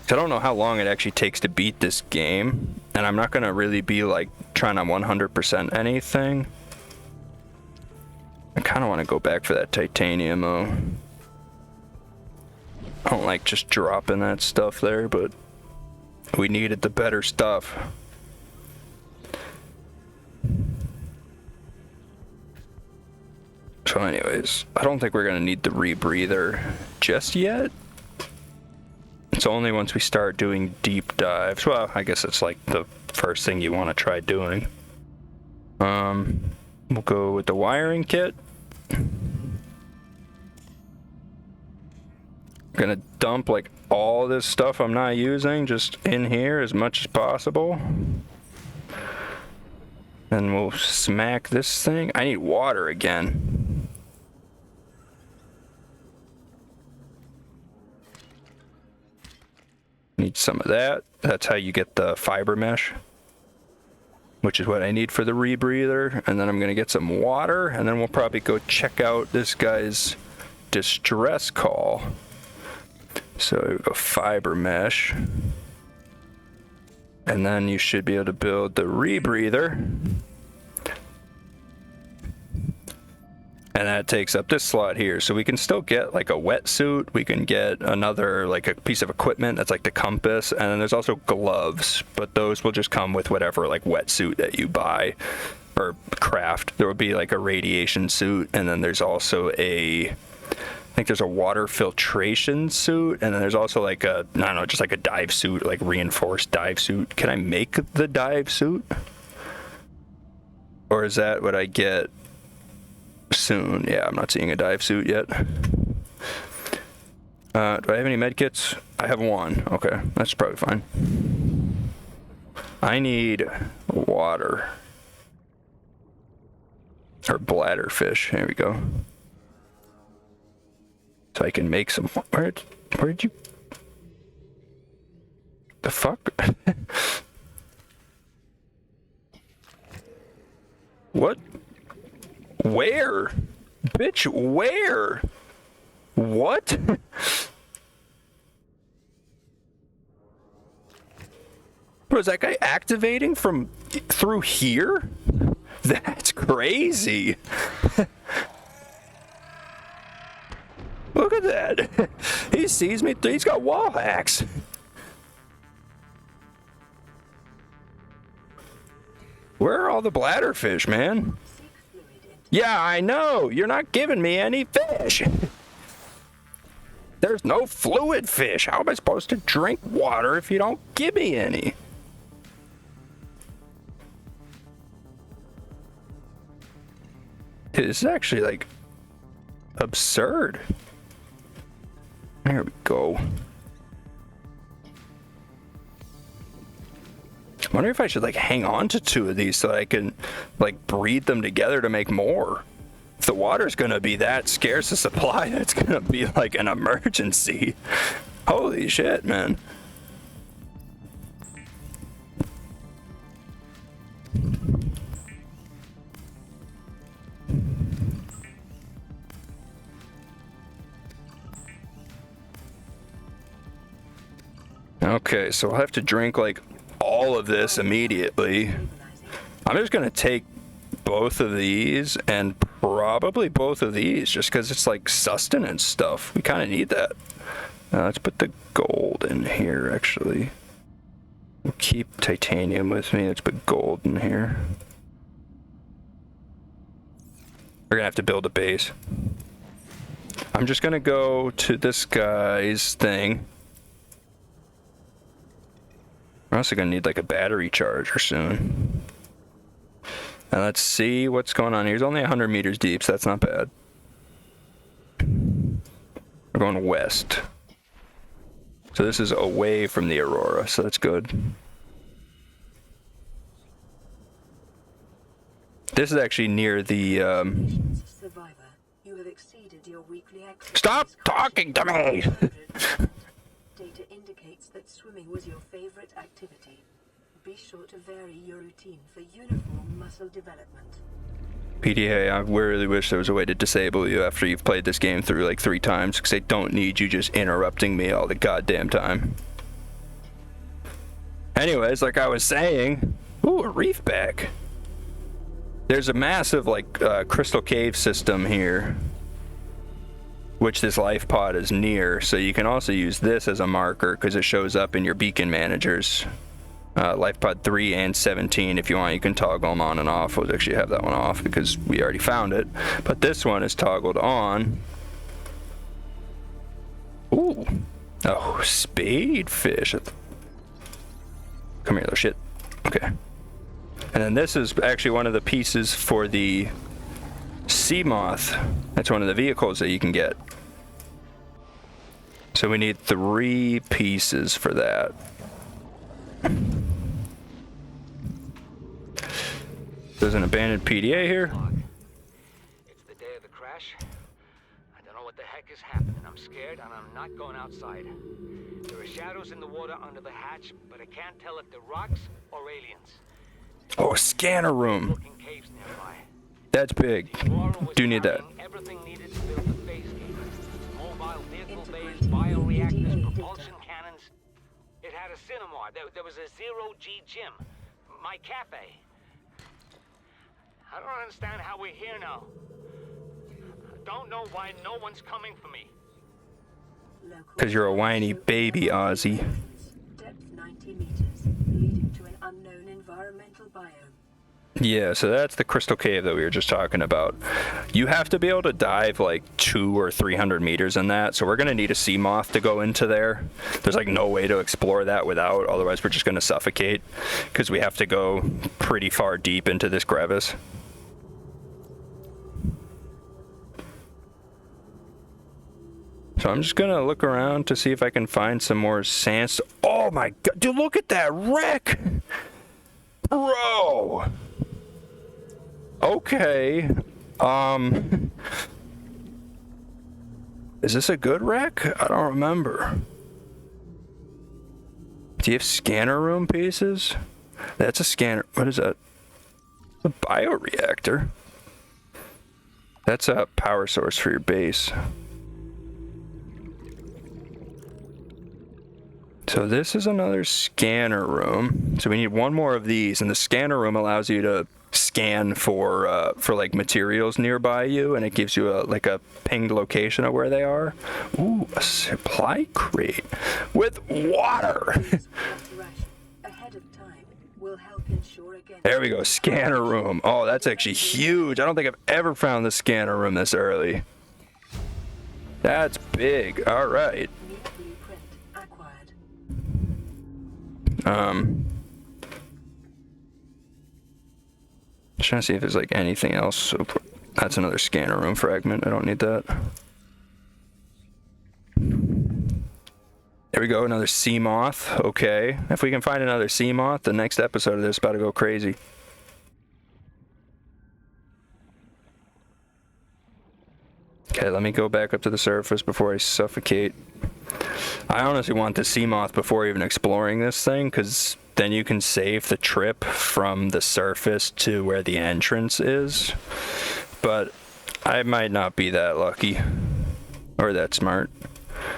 I don't know how long it actually takes to beat this game. And I'm not gonna really be like trying to 100% anything. I kind of want to go back for that titanium though. I don't like just dropping that stuff there, but we needed the better stuff. So anyways, I don't think we're gonna need the rebreather just yet. It's only once we start doing deep dives. Well, I guess it's like the first thing you want to try doing. We'll go with the wiring kit. Gonna dump like all this stuff I'm not using just in here as much as possible. Then we'll smack this thing. I need water again. Need some of that. That's how you get the fiber mesh, which is what I need for the rebreather. And then I'm gonna get some water, and then we'll probably go check out this guy's distress call. So we go fiber mesh, and then you should be able to build the rebreather, and that takes up this slot here. So we can still get like a wetsuit, we can get another like a piece of equipment that's like the compass, and then there's also gloves, but those will just come with whatever like wetsuit that you buy or craft. There will be like a radiation suit, and then there's also I think there's a water filtration suit, and then there's also like a, I don't know, just like a dive suit, like reinforced dive suit. Can I make the dive suit? Or is that what I get soon? Yeah, I'm not seeing a dive suit yet. Do I have any med kits? I have one. Okay, that's probably fine. I need water. Or bladderfish. Here we go. So I can make some. Where'd you? The fuck? What? Where? Bitch, where? What? Was that guy activating from through here? That's crazy. Look at that. He sees me. He's got wall hacks. Where are all the bladderfish, man? Yeah, I know. You're not giving me any fish. There's no fluid fish. How am I supposed to drink water if you don't give me any? It's actually like absurd. There we go. I wonder if I should like hang on to two of these so I can like breed them together to make more. If the water's gonna be that scarce a supply, that's gonna be like an emergency. Holy shit, man. Okay, so I'll have to drink like all of this immediately. I'm just gonna take both of these and probably both of these just because it's like sustenance stuff. We kind of need that. Let's put the gold in here actually. We'll keep titanium with me. Let's put gold in here. We're gonna have to build a base. I'm just gonna go to this guy's thing. We're also gonna need like a battery charger soon. And let's see what's going on here. It's only 100 meters deep, so that's not bad. We're going west. So this is away from the Aurora, so that's good. This is actually near the Survivor, you have exceeded your weekly Stop talking to me! Data indicates that swimming was your favorite activity. Be sure to vary your routine for uniform muscle development. PDA, I really wish there was a way to disable you after you've played this game through like 3 times, because I don't need you just interrupting me all the goddamn time. Anyways, like I was saying, ooh, a reef back. There's a massive like crystal cave system here, which this life pod is near. So you can also use this as a marker because it shows up in your beacon managers. Life pod 3 and 17. If you want, you can toggle them on and off. We'll actually have that one off because we already found it. But this one is toggled on. Ooh. Oh, spade fish. Come here, little shit. Okay. And then this is actually one of the pieces for the sea moth. That's one of the vehicles that you can get. So we need 3 pieces for that. There's an abandoned PDA here. It's the day of the crash. I don't know what the heck is happening. I'm scared and I'm not going outside. There are shadows in the water under the hatch, but I can't tell if they're rocks or aliens. Oh, a scanner room. Looking caves nearby. That's big. Do need that. Everything needed to build the phase gate. Mobile vehicle bays, bioreactors, propulsion cannons. It had a cinema. There was a zero-G gym. My cafe. I don't understand how we're here now. I don't know why no one's coming for me. Because you're a whiny baby, Ozzy. Depth 90 meters, leading to an unknown environmental biome. Yeah, so that's the crystal cave that we were just talking about. You have to be able to dive like 200 or 300 meters in that, so we're going to need a sea moth to go into there. There's like no way to explore that without, otherwise we're just going to suffocate, because we have to go pretty far deep into this crevice. So I'm just gonna look around to see if I can find some more sandstone. Oh my god, dude, look at that wreck! Bro! Okay. Is this a good wreck? I don't remember. Do you have scanner room pieces? That's a scanner. What is that? A bioreactor? That's a power source for your base. So this is another scanner room. So we need one more of these, and the scanner room allows you to scan for like materials nearby you, and it gives you like a pinged location of where they are. Ooh, a supply crate with water. There we go, scanner room. Oh, that's actually huge. I don't think I've ever found the scanner room this early. That's big. All right. Just trying to see if there's like anything else. So that's another scanner room fragment. I don't need that. There we go, another sea moth. Okay, if we can find another sea moth, the next episode of this is about to go crazy. Okay, let me go back up to the surface before I suffocate. I honestly want the sea moth before even exploring this thing, because then you can save the trip from the surface to where the entrance is. But I might not be that lucky or that smart.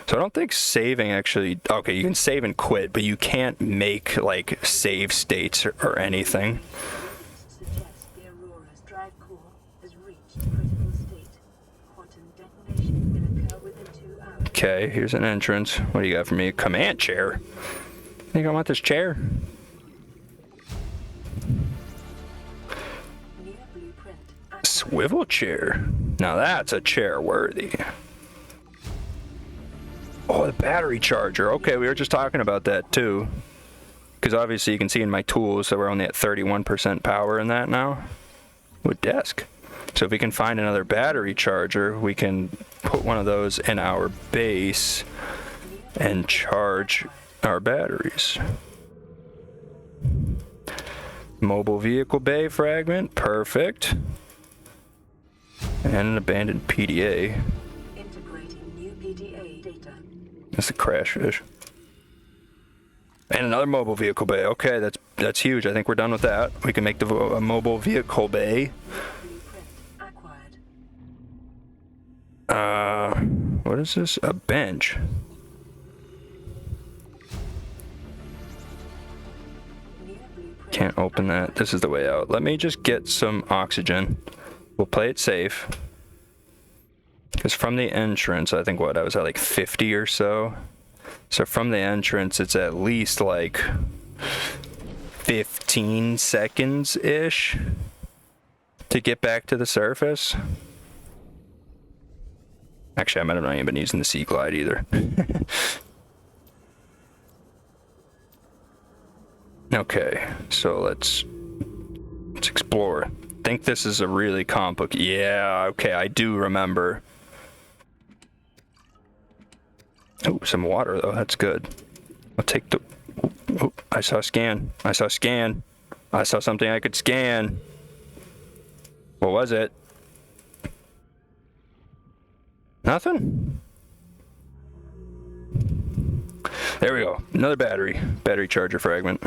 So I don't think saving actually... Okay, you can save and quit, but you can't make like save states or anything. Okay, here's an entrance. What do you got for me? A command chair? I think I want this chair. Swivel chair. Now that's a chair worthy. Oh, the battery charger. Okay, we were just talking about that too. Because obviously you can see in my tools that we're only at 31% power in that now. With desk. So if we can find another battery charger, we can put one of those in our base and charge our batteries. Mobile vehicle bay fragment, perfect. And an abandoned PDA. Integrating new PDA data. That's a crash fish. And another mobile vehicle bay. Okay, that's huge. I think we're done with that. We can make a mobile vehicle bay. What is this? A bench. Can't open that. This is the way out. Let me just get some oxygen. We'll play it safe. Because from the entrance, I think I was at like 50 or so. So from the entrance, it's at least like 15 seconds-ish to get back to the surface. Actually, I might have not even been using the Sea Glide either. Okay, so let's explore. I think this is a really complicated... Yeah, okay, I do remember. Oh, some water, though. That's good. I'll take the... Oh, I saw a scan. I saw a scan. I saw something I could scan. What was it? Nothing? There we go. Another battery. Battery charger fragment.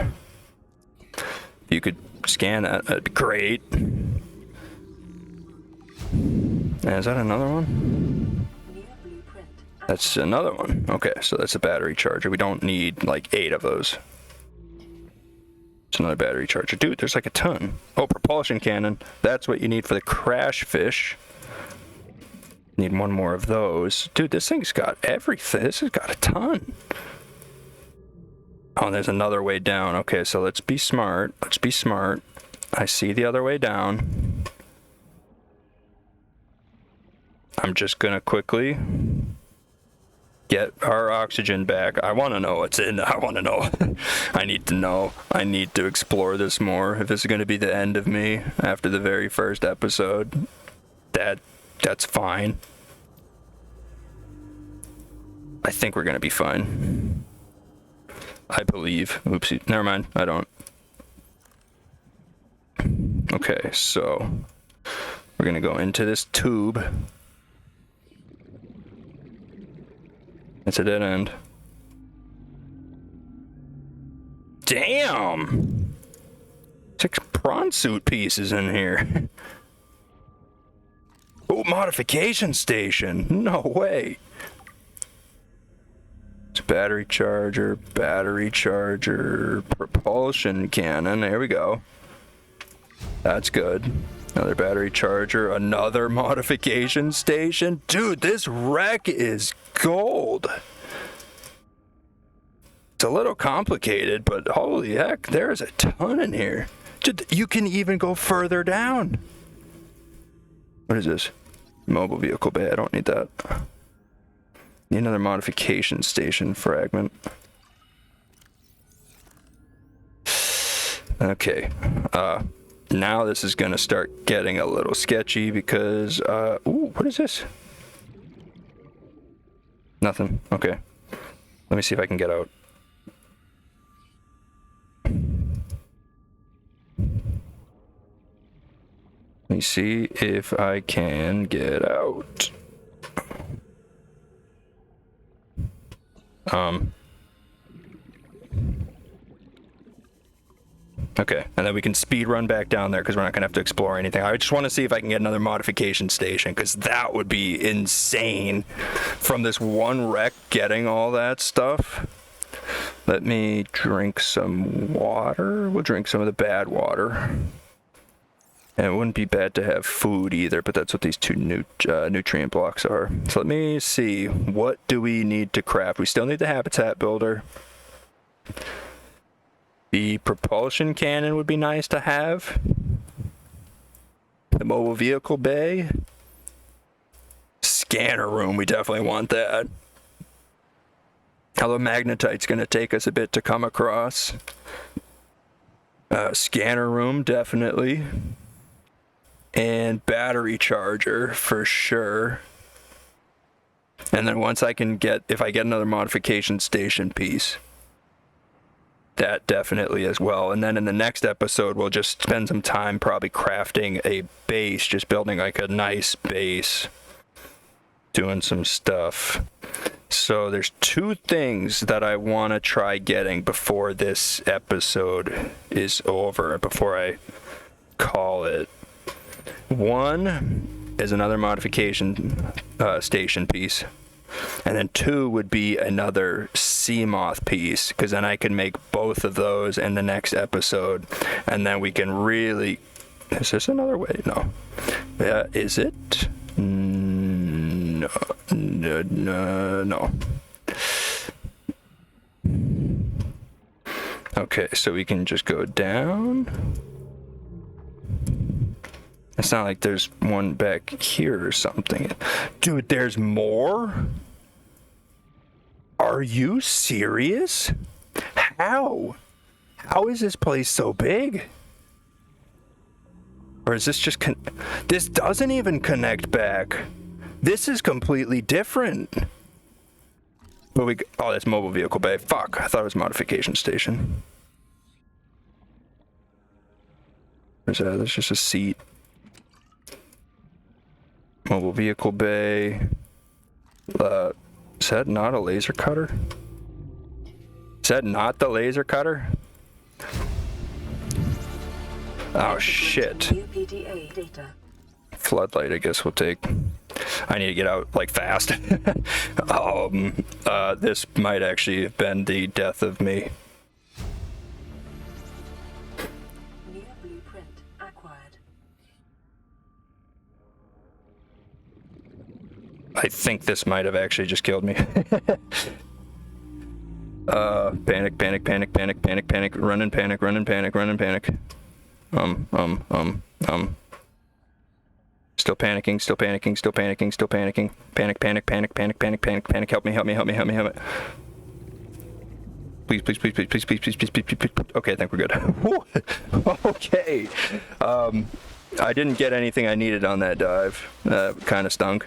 If you could scan that, that'd be great. And is that another one? That's another one. Okay, so that's a battery charger. We don't need like 8 of those. It's another battery charger. Dude, there's like a ton. Oh, propulsion cannon. That's what you need for the crash fish. Need one more of those. Dude, this thing's got everything. This has got a ton. Oh, there's another way down. Okay, so let's be smart. Let's be smart. I see the other way down. I'm just gonna quickly get our oxygen back. I want to know what's in. I want to know. I need to know. I need to explore this more. If this is going to be the end of me after the very first episode, that's fine. I think we're going to be fine. I believe. Oopsie. Never mind. I don't. Okay, so we're going to go into this tube. It's a dead end. Damn! 6 prawn suit pieces in here. Oh, modification station. No way. It's battery charger, propulsion cannon. There we go. That's good. Another battery charger, another modification station. Dude, this wreck is gold. It's a little complicated, but holy heck, there is a ton in here. You can even go further down. What is this? Mobile vehicle bay. I don't need that. Need another modification station fragment. Okay. Now this is gonna start getting a little sketchy because, ooh, what is this? Nothing. Okay. Let me see if I can get out. Let me see if I can get out. Okay, and then we can speed run back down there because we're not going to have to explore anything. I just want to see if I can get another modification station because that would be insane from this one wreck getting all that stuff. Let me drink some water. We'll drink some of the bad water. And it wouldn't be bad to have food either, but that's what these 2 nutrient blocks are. So let me see. What do we need to craft? We still need the habitat builder. The propulsion cannon would be nice to have. The mobile vehicle bay. Scanner room, we definitely want that. Although magnetite's going to take us a bit to come across. Scanner room, definitely. And battery charger, for sure. And then once I can get, if I get another modification station piece. That definitely as well. And then in the next episode, we'll just spend some time probably crafting a base, just building like a nice base, doing some stuff. So there's 2 things that I want to try getting before this episode is over, before I call it. One is another modification station piece. And then 2 would be another sea moth piece, because then I can make both of those in the next episode. And then we can really... Is this another way? No. Is it? No. No. Okay, so we can just go down. It's not like there's one back here or something. Dude, there's more? Are you serious? How? How is this place so big? Or is this just this doesn't even connect back. This is completely different. But oh, that's mobile vehicle bay. Fuck, I thought it was modification station. Where's that? That's just a seat. Mobile vehicle bay. Is that not a laser cutter? Is that not the laser cutter? Oh shit. UPDA data. Floodlight, I guess we'll take. I need to get out like fast. This might actually have been the death of me. New blueprint acquired. I think this might have actually just killed me. Panic, panic, panic, panic, panic, panic, run and panic, run and panic, run and panic. Still panicking, still panicking, still panicking, still panicking. Panic, panic, panic, panic, panic, panic, panic. Help me, help me, help me, help me, help me. Please, please, please, please, please, please, please, please, please, please. Okay, I think we're good. Okay. I didn't get anything I needed on that dive. Kind of stunk.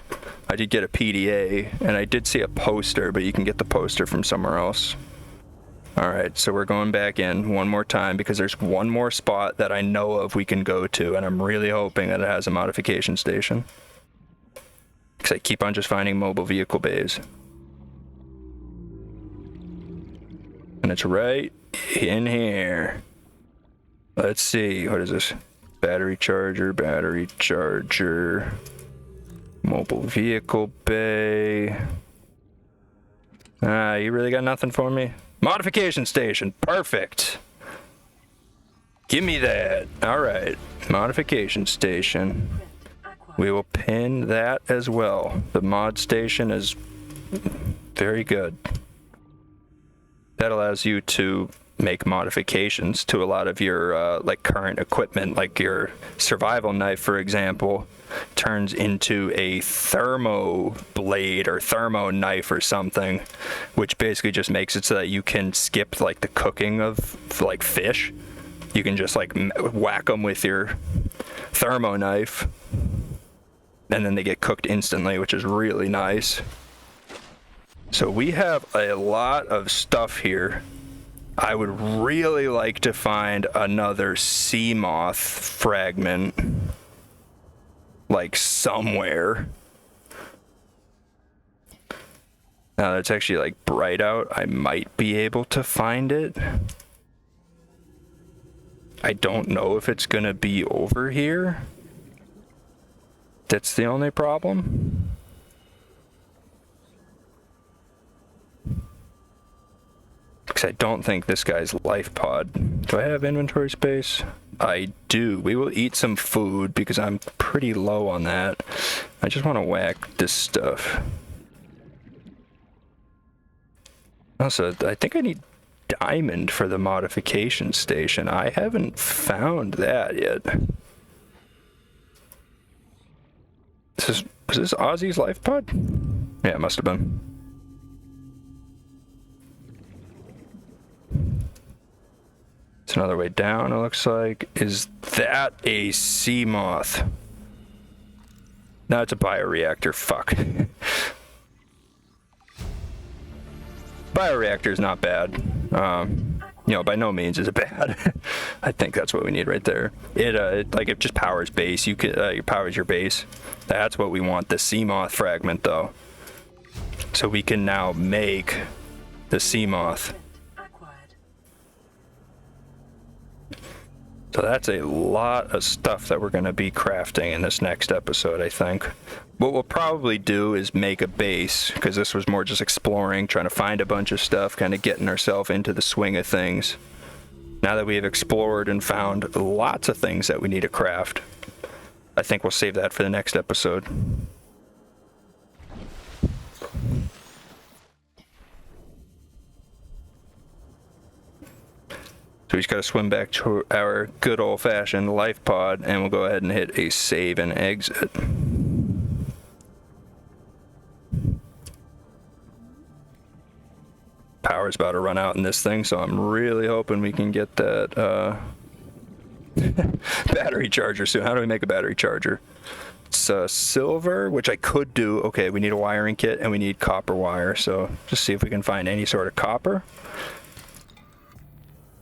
I did get a PDA, and I did see a poster, but you can get the poster from somewhere else. Alright, so we're going back in one more time because there's one more spot that I know of we can go to, and I'm really hoping that it has a modification station. Because I keep on just finding mobile vehicle bays. And it's right in here. Let's see, what is this? Battery charger, mobile vehicle bay. You really got nothing for me? Modification station, perfect. Give me that. All right, modification station. We will pin that as well. The mod station is very good. That allows you to make modifications to a lot of your like current equipment, like your survival knife, for example, turns into a thermo blade or thermo knife or something, which basically just makes it so that you can skip like the cooking of like fish. You can just like whack them with your thermo knife and then they get cooked instantly, which is really nice. So we have a lot of stuff here. I would really like to find another sea moth fragment, like somewhere. Now that it's actually like bright out, I might be able to find it. I don't know if it's gonna be over here. That's the only problem. Because I don't think this guy's life pod. Do I have inventory space? I do. We will eat some food because I'm pretty low on that. I just want to whack this stuff. Also, I think I need diamond for the modification station. I haven't found that yet. Was this Ozzy's life pod? Yeah, it must have been. It's another way down, it looks like. Is that a sea moth? No, it's a bioreactor. Fuck. Bioreactor is not bad. You know, by no means is it bad. I think that's what we need right there. It just powers base. It powers your base. That's what we want. The sea moth fragment, though. So we can now make the sea moth. So that's a lot of stuff that we're going to be crafting in this next episode, I think. What we'll probably do is make a base, because this was more just exploring, trying to find a bunch of stuff, kind of getting ourselves into the swing of things. Now that we have explored and found lots of things that we need to craft, I think we'll save that for the next episode. So we just got to swim back to our good old-fashioned life pod, and we'll go ahead and hit a save and exit. Power's about to run out in this thing, so I'm really hoping we can get that battery charger soon. How do we make a battery charger? It's silver, which I could do. Okay, we need a wiring kit, and we need copper wire, so just see if we can find any sort of copper.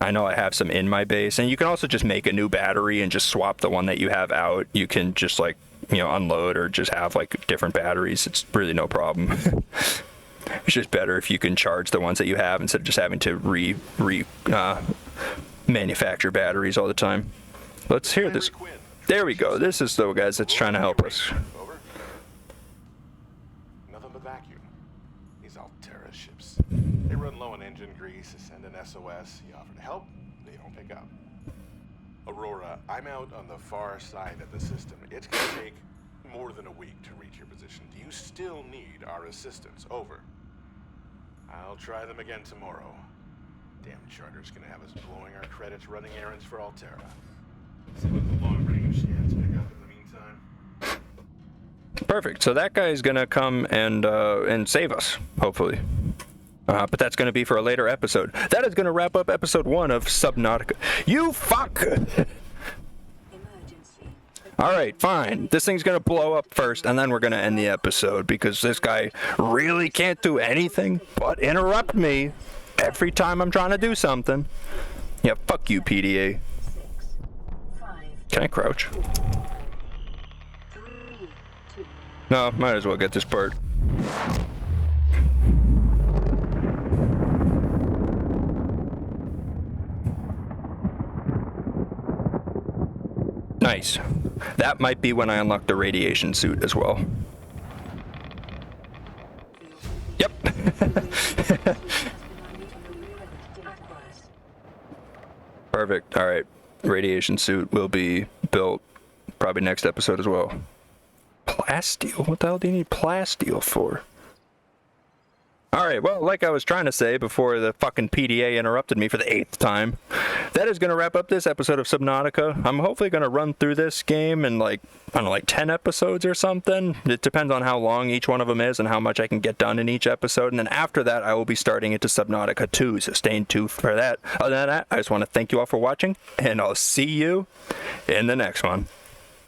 I know I have some in my base, and you can also just make a new battery and just swap the one that you have out. You can just, like, you know, unload or just have like different batteries. It's really no problem. It's just better if you can charge the ones that you have instead of just having to manufacture batteries all the time. Let's hear this. There we go. This is the guys that's trying to help us. Over. Nothing but vacuum. These Altera ships. They run low on engine grease, send an SOS. You offer to help, they don't pick up. Aurora, I'm out on the far side of the system. It's gonna take more than a week to reach your position. Do you still need our assistance? Over. I'll try them again tomorrow. Damn charter's gonna have us blowing our credits running errands for Altera. See what the long range she has pick up in the meantime. Perfect. So that guy's gonna come and save us, hopefully. But that's gonna be for a later episode. That is gonna wrap up episode 1 of Subnautica. You fuck! Alright, fine. This thing's gonna blow up first, and then we're gonna end the episode, because this guy really can't do anything but interrupt me every time I'm trying to do something. Yeah, fuck you, PDA. Can I crouch? No, might as well get this part. Nice. That might be when I unlock the radiation suit as well. Yep. Perfect. All right. Radiation suit will be built probably next episode as well. Plasteel? What the hell do you need plasteel for? Alright, well, like I was trying to say before the fucking PDA interrupted me for the 8th time, that is going to wrap up this episode of Subnautica. I'm hopefully going to run through this game in, like, I don't know, like 10 episodes or something. It depends on how long each one of them is and how much I can get done in each episode. And then after that, I will be starting into Subnautica 2, so stay tuned for that. Other than that, I just want to thank you all for watching, and I'll see you in the next one.